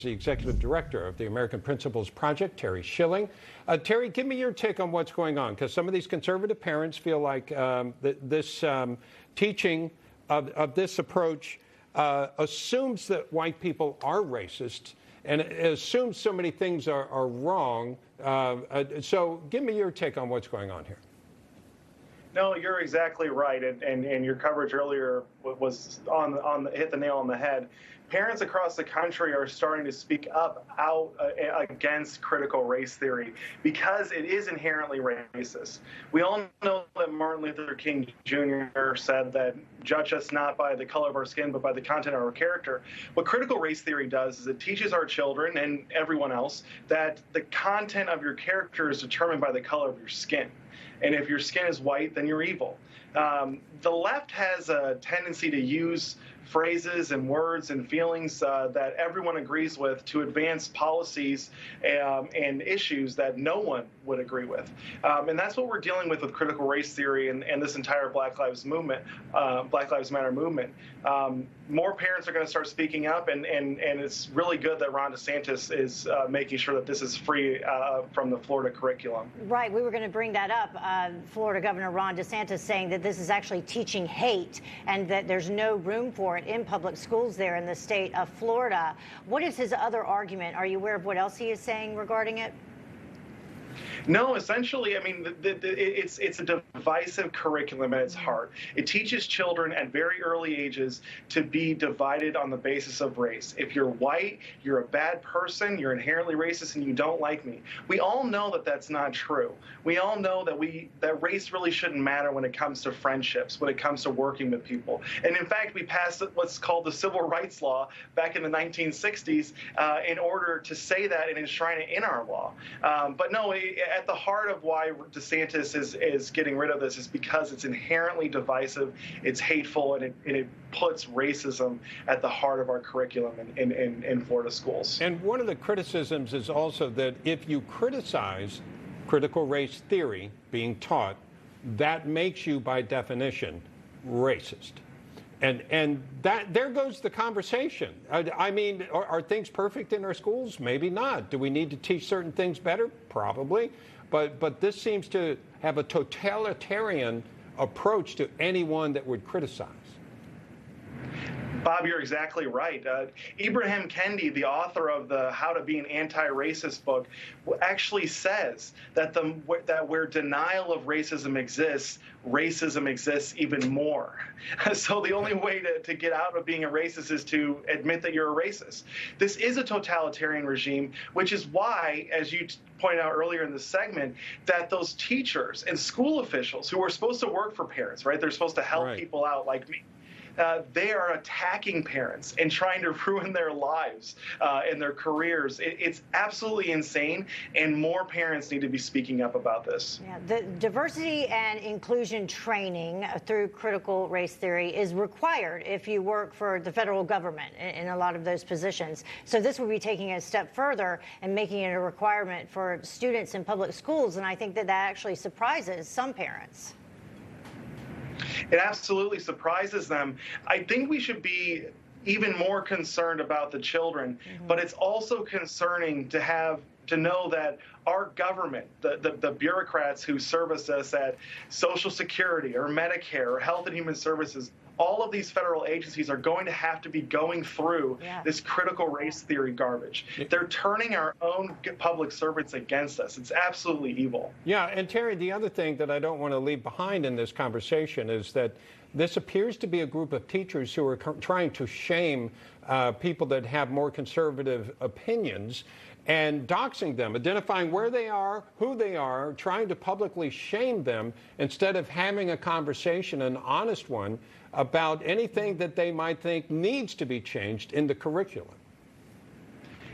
the executive director of the American Principals Project, Terry Schilling. Terry, give me your take on what's going on, because some of these conservative parents feel like this teaching of this approach assumes that white people are racist and assumes so many things are wrong. So give me your take on what's going on here. No, you're exactly right, and your coverage earlier was hit the nail on the head. Parents across the country are starting to speak up out against critical race theory because it is inherently racist. We all know that Martin Luther King Jr. said that judge us not by the color of our skin, but by the content of our character. What critical race theory does is it teaches our children and everyone else that the content of your character is determined by the color of your skin. And if your skin is white, then you're evil. The left has a tendency to use phrases and words and feelings that everyone agrees with to advance policies and issues that no one would agree with. And that's what we're dealing with critical race theory and this entire Black Lives Matter movement. More parents are going to start speaking up, and it's really good that Ron DeSantis is making sure that this is free from the Florida curriculum. Right. We were going to bring that up. Florida Governor Ron DeSantis saying that this is actually teaching hate and that there's no room for it in public schools there in the state of Florida. What is his other argument? Are you aware of what else he is saying regarding it? No, essentially, I mean, it's a divisive curriculum at its heart. It teaches children at very early ages to be divided on the basis of race. If you're white, you're a bad person, you're inherently racist, and you don't like me. We all know that that's not true. We all know that race really shouldn't matter when it comes to friendships, when it comes to working with people. And in fact, we passed what's called the Civil Rights Law back in the 1960s in order to say that and enshrine it in our law. But no, at the heart of why DeSantis is getting rid of this is because it's inherently divisive, it's hateful, and it puts racism at the heart of our curriculum in Florida schools. And one of the criticisms is also that if you criticize critical race theory being taught, that makes you, by definition, racist. And that there goes the conversation. I mean, are things perfect in our schools? Maybe not. Do we need to teach certain things better? Probably. But this seems to have a totalitarian approach to anyone that would criticize. Bob, you're exactly right. Ibram Kendi, the author of the How to Be an Anti-Racist book, actually says that where denial of racism exists even more. So the only way to get out of being a racist is to admit that you're a racist. This is a totalitarian regime, which is why, as you pointed out earlier in the segment, that those teachers and school officials who are supposed to work for parents, right? They're supposed to help people out like me. They are attacking parents and trying to ruin their lives and their careers. It's absolutely insane, and more parents need to be speaking up about this. Yeah, the diversity and inclusion training through critical race theory is required if you work for the federal government in a lot of those positions. So this would be taking it a step further and making it a requirement for students in public schools, and I think that actually surprises some parents. It absolutely surprises them. I think we should be even more concerned about the children, but it's also concerning to know that our government, the bureaucrats who service us at Social Security or Medicare or Health and Human Services, all of these federal agencies are going to have to be going through this critical race theory garbage. They're turning our own public servants against us. It's absolutely evil. Yeah, and Terry, the other thing that I don't want to leave behind in this conversation is that this appears to be a group of teachers who are trying to shame people that have more conservative opinions and doxing them, identifying where they are, who they are, trying to publicly shame them instead of having a conversation, an honest one, about anything that they might think needs to be changed in the curriculum.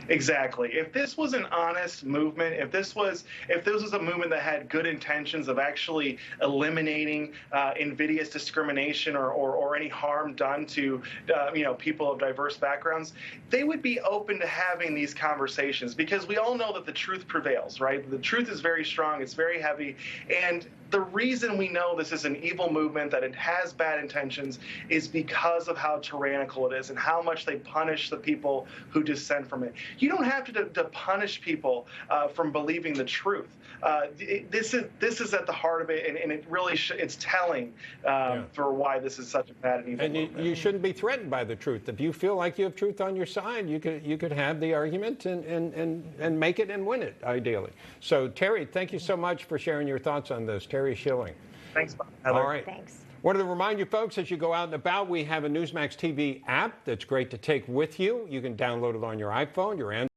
Exactly. If this was an honest movement, if this was a movement that had good intentions of actually eliminating invidious discrimination or any harm done to people of diverse backgrounds, they would be open to having these conversations, because we all know that the truth prevails, right? The truth is very strong, it's very heavy, and the reason we know this is an evil movement, that it has bad intentions, is because of how tyrannical it is and how much they punish the people who dissent from it. You don't have to punish people from believing the truth. This is at the heart of it, and it really it's telling for why this is such a bad and evil movement. You shouldn't be threatened by the truth. If you feel like you have truth on your side, you could have the argument and make it and win it, ideally. So, Terry, thank you so much for sharing your thoughts on this. Terry Schilling. Thanks, Heather. All right. Thanks. Wanted to remind you folks, as you go out and about, we have a Newsmax TV app that's great to take with you. You can download it on your iPhone, your Android.